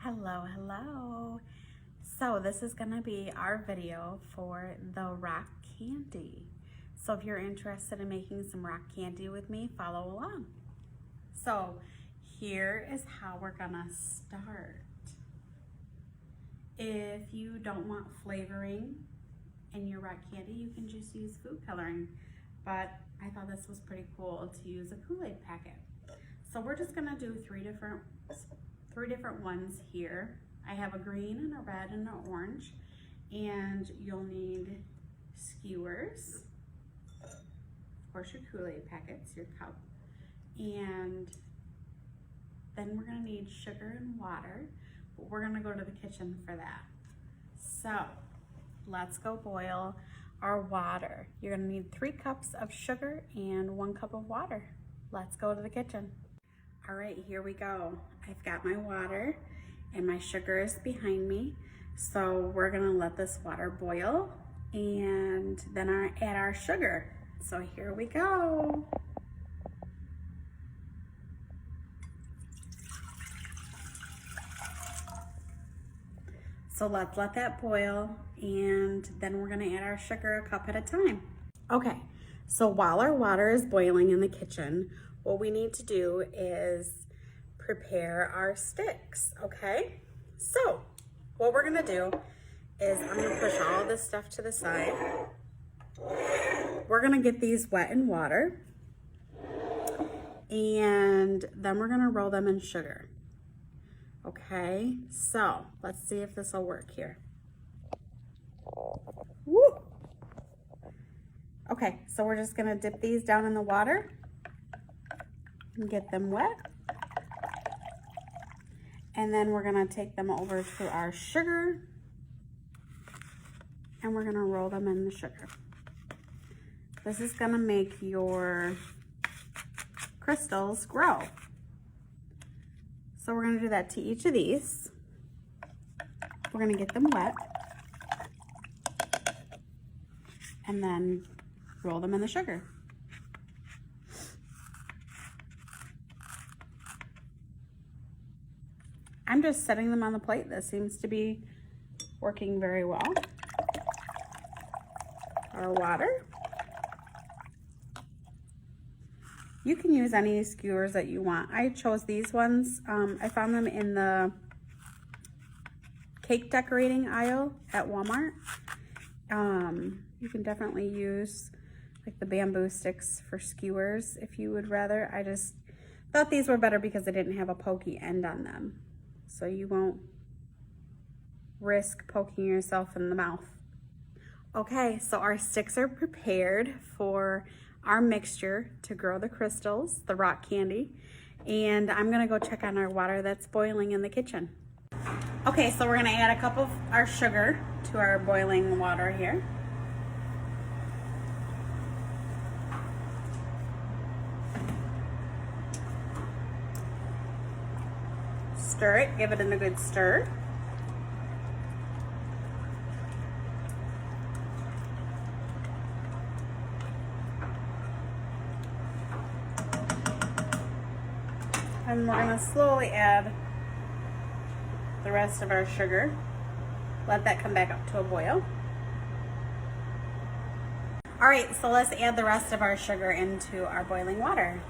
Hello, hello. So this is gonna be our video for the rock candy. So if you're interested in making some rock candy with me, follow along. So here is how we're gonna start. If you don't want flavoring in your rock candy, you can just use food coloring. But I thought this was pretty cool to use a Kool-Aid packet. So we're just gonna do three different ones here. I have a green and a red and an orange, and you'll need skewers, of course your Kool-Aid packets, your cup, and then we're gonna need sugar and water, but we're gonna go to the kitchen for that. So let's go boil our water. You're gonna need 3 cups of sugar and 1 cup of water. Let's go to the kitchen. All right, here we go. I've got my water and my sugar is behind me. So we're gonna let this water boil and then add our sugar. So here we go. So let's let that boil and then we're gonna add our sugar a cup at a time. Okay, so while our water is boiling in the kitchen, what we need to do is prepare our sticks, okay? So what we're gonna do is I'm gonna push all this stuff to the side. We're gonna get these wet in water and then we're gonna roll them in sugar. Okay, so let's see if this will work here. Woo! Okay, so we're just gonna dip these down in the water and get them wet. And then we're gonna take them over to our sugar and we're gonna roll them in the sugar. This is gonna make your crystals grow. So we're gonna do that to each of these. We're gonna get them wet and then roll them in the sugar. I'm just setting them on the plate. This seems to be working very well. Our water. You can use any skewers that you want. I chose these ones. I found them in the cake decorating aisle at Walmart. You can definitely use like the bamboo sticks for skewers if you would rather. I just thought these were better because they didn't have a pokey end on them. So you won't risk poking yourself in the mouth. Okay, so our sticks are prepared for our mixture to grow the crystals, the rock candy, and I'm gonna go check on our water that's boiling in the kitchen. Okay, so we're gonna add a cup of our sugar to our boiling water here. Stir it, give it a good stir. And we're gonna slowly add the rest of our sugar. Let that come back up to a boil. All right, so let's add the rest of our sugar into our boiling water.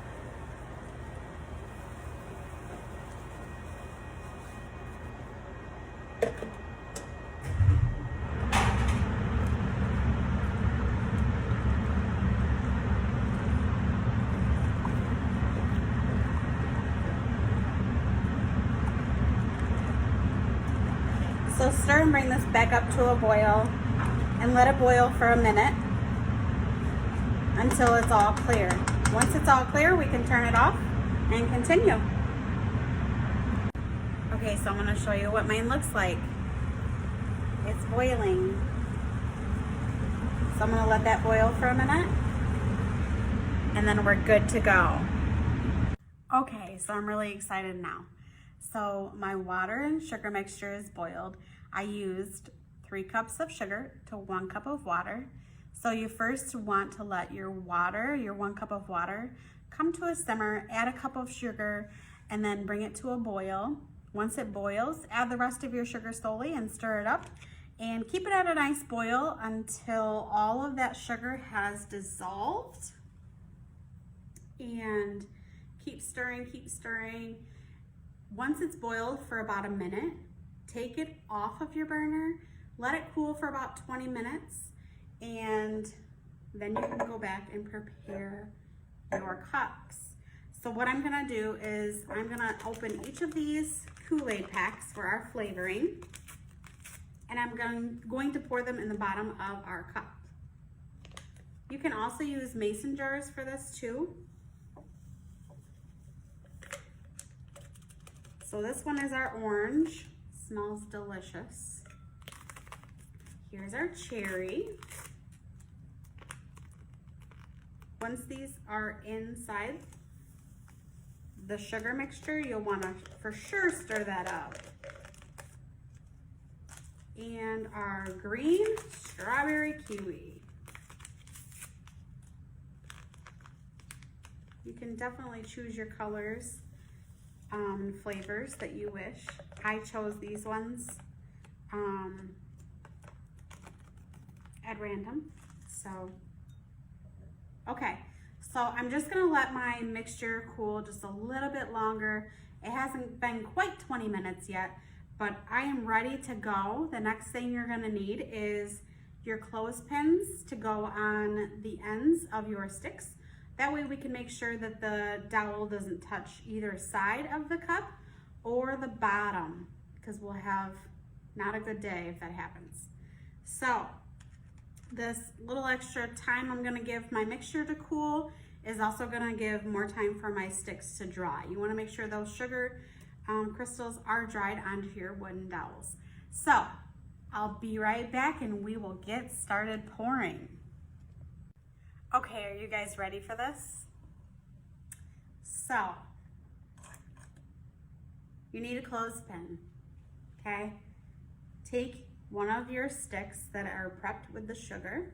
So stir and bring this back up to a boil and let it boil for a minute until it's all clear. Once it's all clear, we can turn it off and continue. Okay, so I'm gonna show you what mine looks like. It's boiling. So I'm gonna let that boil for a minute and then we're good to go. Okay, so I'm really excited now. So my water and sugar mixture is boiled. I used 3 cups of sugar to 1 cup of water. So you first want to let your water, your 1 cup of water, come to a simmer, add a cup of sugar, and then bring it to a boil. Once it boils, add the rest of your sugar slowly and stir it up. And keep it at a nice boil until all of that sugar has dissolved. And keep stirring, keep stirring. Once it's boiled for about a minute, take it off of your burner, let it cool for about 20 minutes, and then you can go back and prepare your cups. So what I'm gonna do is I'm gonna open each of these Kool-Aid packs for our flavoring, and I'm going to pour them in the bottom of our cup. You can also use mason jars for this too. So this one is our orange, smells delicious. Here's our cherry. Once these are inside the sugar mixture, you'll want to for sure stir that up. And our green strawberry kiwi. You can definitely choose your colors, flavors that you wish. I chose these ones at random. So, okay. So I'm just gonna let my mixture cool just a little bit longer. It hasn't been quite 20 minutes yet, but I am ready to go. The next thing you're gonna need is your clothespins to go on the ends of your sticks. That way we can make sure that the dowel doesn't touch either side of the cup or the bottom, because we'll have not a good day if that happens. So this little extra time I'm gonna give my mixture to cool is also gonna give more time for my sticks to dry. You wanna make sure those sugar crystals are dried onto your wooden dowels. So I'll be right back and we will get started pouring. Okay, are you guys ready for this? So, you need a clothespin, okay? Take one of your sticks that are prepped with the sugar,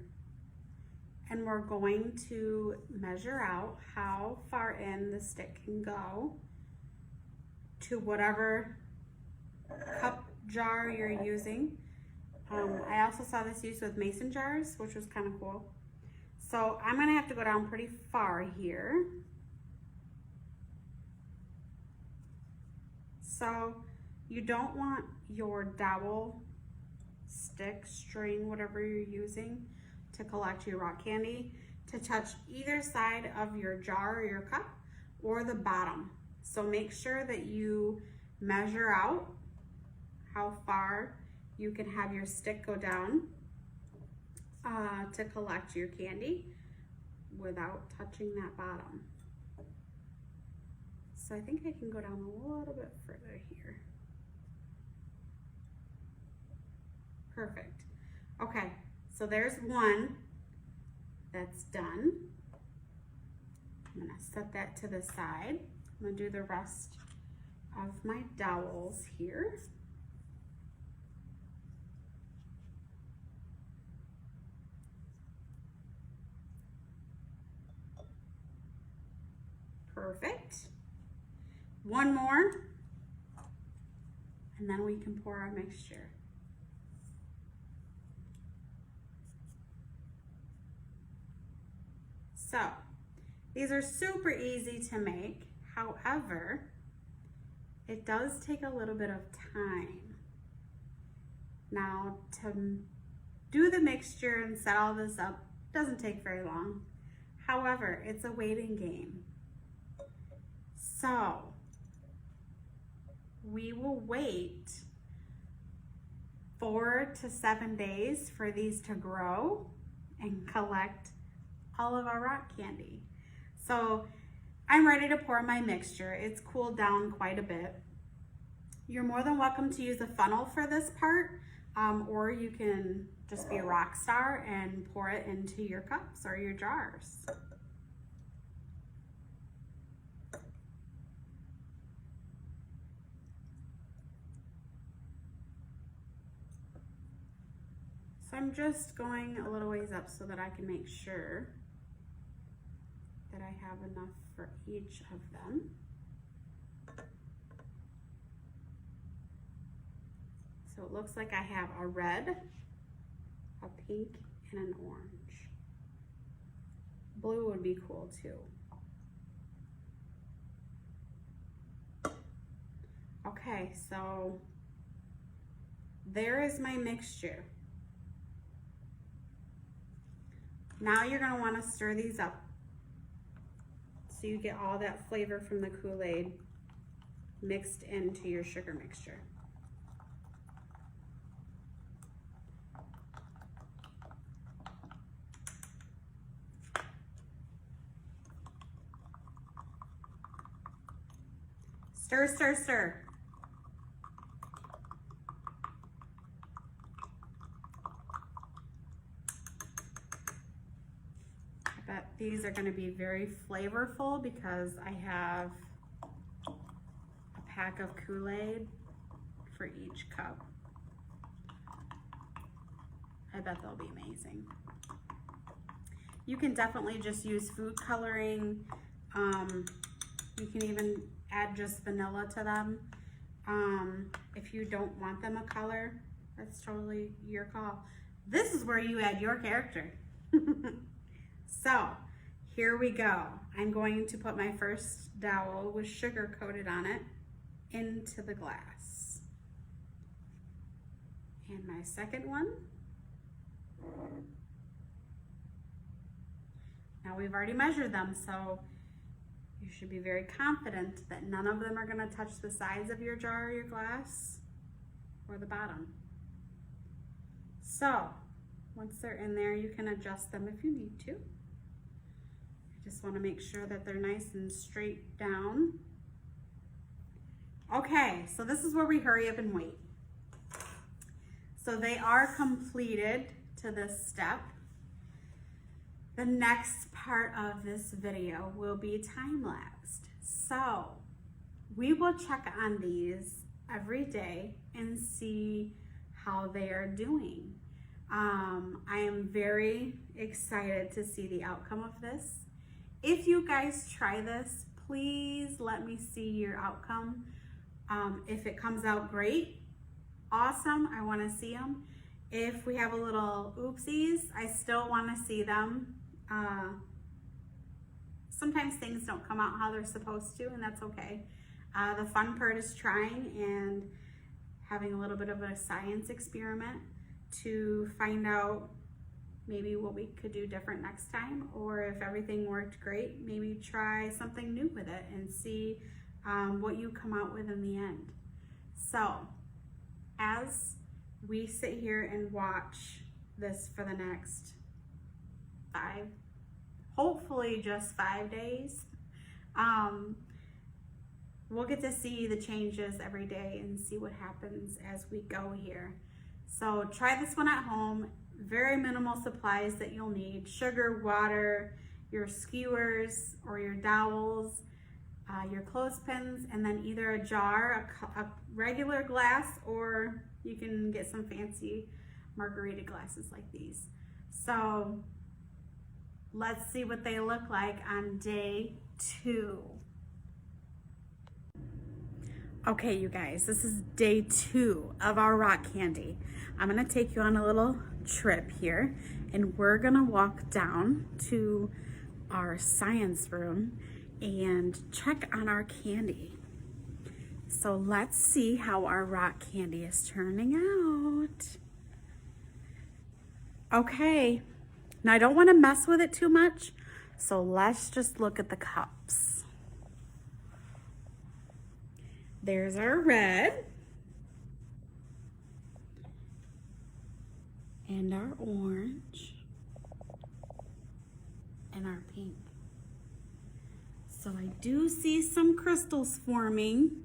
and we're going to measure out how far in the stick can go to whatever cup jar you're using. I also saw this used with mason jars, which was kind of cool. So I'm gonna have to go down pretty far here. So you don't want your dowel, stick, string, whatever you're using to collect your rock candy to touch either side of your jar or your cup or the bottom. So make sure that you measure out how far you can have your stick go down to collect your candy without touching that bottom. So I think I can go down a little bit further here. Perfect. Okay, so there's one that's done. I'm gonna set that to the side. I'm gonna do the rest of my dowels here. Perfect. One more, and then we can pour our mixture. So, these are super easy to make. However, it does take a little bit of time. Now, to do the mixture and set all this up doesn't take very long. However, it's a waiting game. So, we will wait 4 to 7 days for these to grow and collect all of our rock candy. So, I'm ready to pour my mixture. It's cooled down quite a bit. You're more than welcome to use a funnel for this part, or you can just be a rock star and pour it into your cups or your jars. So I'm just going a little ways up so that I can make sure that I have enough for each of them. So it looks like I have a red, a pink, and an orange. Blue would be cool too. Okay, so there is my mixture. Now you're gonna wanna stir these up so you get all that flavor from the Kool-Aid mixed into your sugar mixture. Stir, stir, stir. I bet these are going to be very flavorful because I have a pack of Kool-Aid for each cup. I bet they'll be amazing. You can definitely just use food coloring. You can even add just vanilla to them. If you don't want them a color, that's totally your call. This is where you add your character. So here we go. I'm going to put my first dowel with sugar coated on it into the glass. And my second one. Now we've already measured them, so you should be very confident that none of them are going to touch the sides of your jar or your glass or the bottom. So once they're in there, you can adjust them if you need to. I just want to make sure that they're nice and straight down. Okay, so this is where we hurry up and wait. So they are completed to this step. The next part of this video will be time-lapsed. So we will check on these every day and see how they are doing. I am very excited to see the outcome of this. If you guys try this, please let me see your outcome. If it comes out great, awesome, I want to see them. If we have a little oopsies, I still want to see them. Sometimes things don't come out how they're supposed to, and that's okay. The fun part is trying and having a little bit of a science experiment to find out maybe what we could do different next time, or if everything worked great, maybe try something new with it and see what you come out with in the end. So as we sit here and watch this for the next hopefully just 5 days, we'll get to see the changes every day and see what happens as we go here. So try this one at home. Very minimal supplies that you'll need: sugar, water, your skewers or your dowels, your clothespins, and then either a jar, a regular glass, or you can get some fancy margarita glasses like these. So let's see what they look like on day 2. Okay, you guys, this is day 2 of our rock candy. I'm gonna take you on a little trip here, and we're gonna walk down to our science room and check on our candy. So let's see how our rock candy is turning out. Okay, now I don't want to mess with it too much, so let's just look at the cups. There's our red and our orange and our pink. So I do see some crystals forming.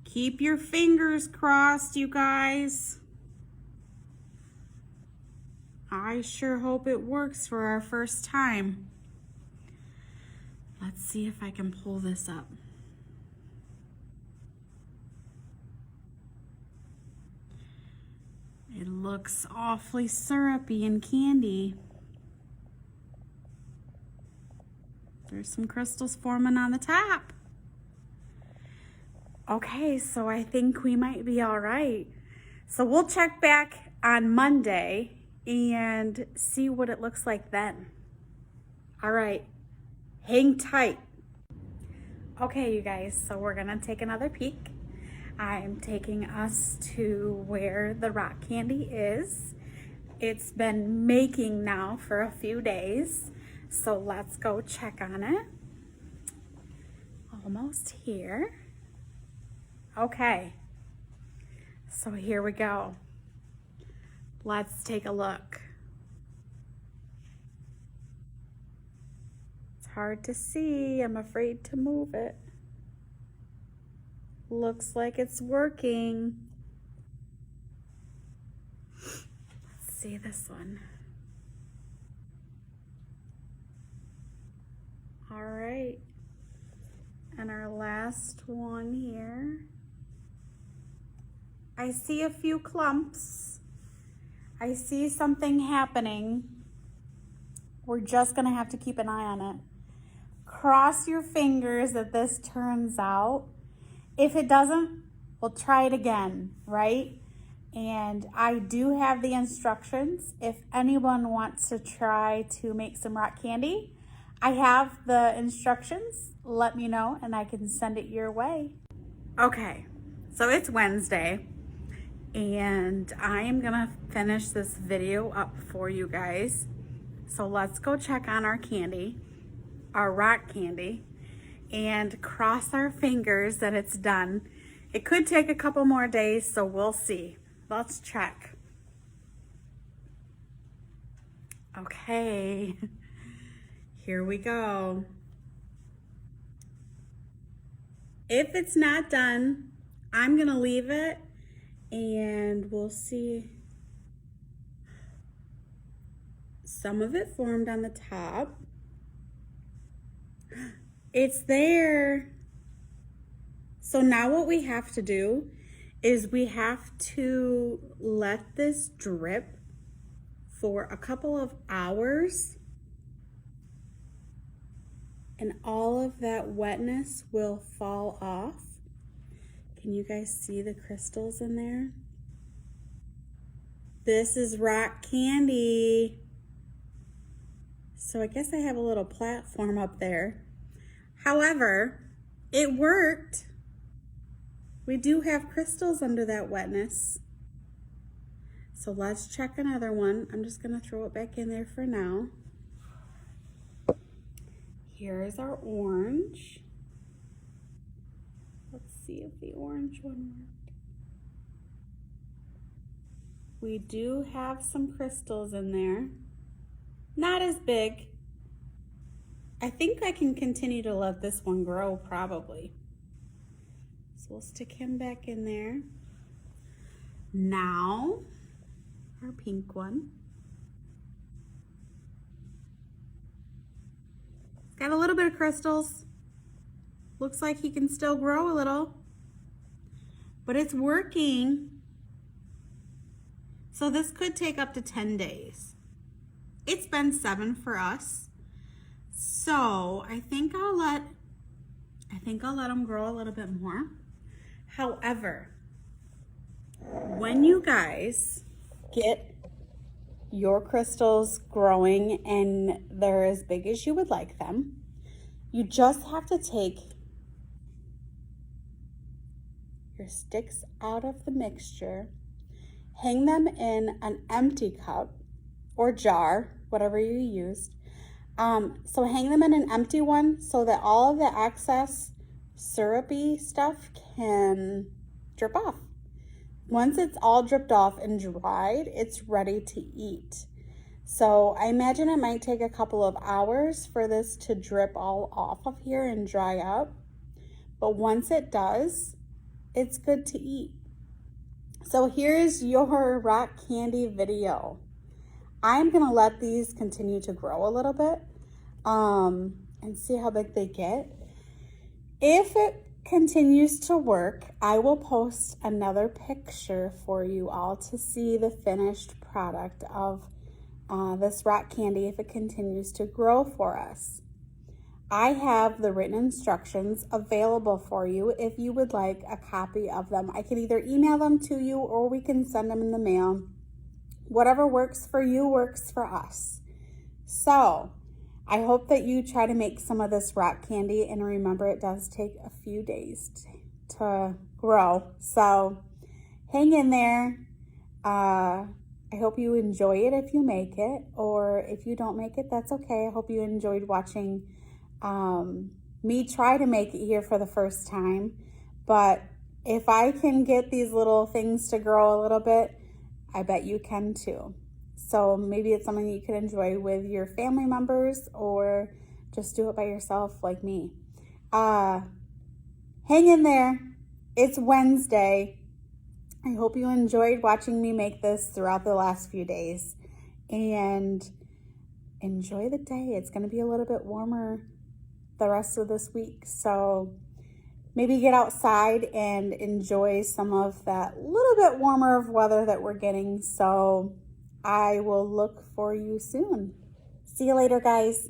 Keep your fingers crossed, you guys. I sure hope it works for our first time. Let's see if I can pull this up. It looks awfully syrupy and candy. There's some crystals forming on the top. Okay, so I think we might be all right. So we'll check back on Monday and see what it looks like then. All right, hang tight. Okay, you guys, so we're gonna take another peek. I'm taking us to where the rock candy is. It's been making now for a few days, so let's go check on it. Almost here. Okay, so here we go. Let's take a look. It's hard to see. I'm afraid to move it. Looks like it's working. Let's see this one. All right. And our last one here. I see a few clumps. I see something happening. We're just gonna have to keep an eye on it. Cross your fingers that this turns out. If it doesn't, we'll try it again, right? And I do have the instructions. If anyone wants to try to make some rock candy, I have the instructions. Let me know and I can send it your way. Okay, so it's Wednesday and I am gonna finish this video up for you guys. So let's go check on our candy, our rock candy, and cross our fingers that it's done. It could take a couple more days, so we'll see. Let's check. Okay, here we go. If it's not done, I'm gonna leave it and we'll see. Some of it formed on the top. It's there. So now what we have to do is we have to let this drip for a couple of hours and all of that wetness will fall off. Can you guys see the crystals in there? This is rock candy. So I guess I have a little platform up there. However, it worked. We do have crystals under that wetness. So let's check another one. I'm just gonna throw it back in there for now. Here is our orange. Let's see if the orange one worked. We do have some crystals in there. Not as big. I think I can continue to let this one grow probably. So we'll stick him back in there. Now, our pink one. It's got a little bit of crystals. Looks like he can still grow a little, but it's working. So this could take up to 10 days. It's been 7 for us. So I think I'll let him grow a little bit more. However, when you guys get your crystals growing and they're as big as you would like them, you just have to take your sticks out of the mixture, hang them in an empty cup or jar, whatever you used. So hang them in an empty one so that all of the excess syrupy stuff can drip off. Once it's all dripped off and dried, it's ready to eat. So I imagine it might take a couple of hours for this to drip all off of here and dry up. But once it does, it's good to eat. So here's your rock candy video. I'm gonna let these continue to grow a little bit and see how big they get. If it continues to work, I will post another picture for you all to see the finished product of this rock candy if it continues to grow for us. I have the written instructions available for you if you would like a copy of them. I can either email them to you or we can send them in the mail. Whatever works for you works for us. So I hope that you try to make some of this rock candy, and remember it does take a few days to grow. So hang in there. I hope you enjoy it if you make it, or if you don't make it, that's okay. I hope you enjoyed watching me try to make it here for the first time. But if I can get these little things to grow a little bit, I bet you can too. So maybe it's something you can enjoy with your family members, or just do it by yourself like me. Hang in there. It's Wednesday. I hope you enjoyed watching me make this throughout the last few days, and enjoy the day. It's going to be a little bit warmer the rest of this week, so maybe get outside and enjoy some of that little bit warmer of weather that we're getting. So I will look for you soon. See you later, guys.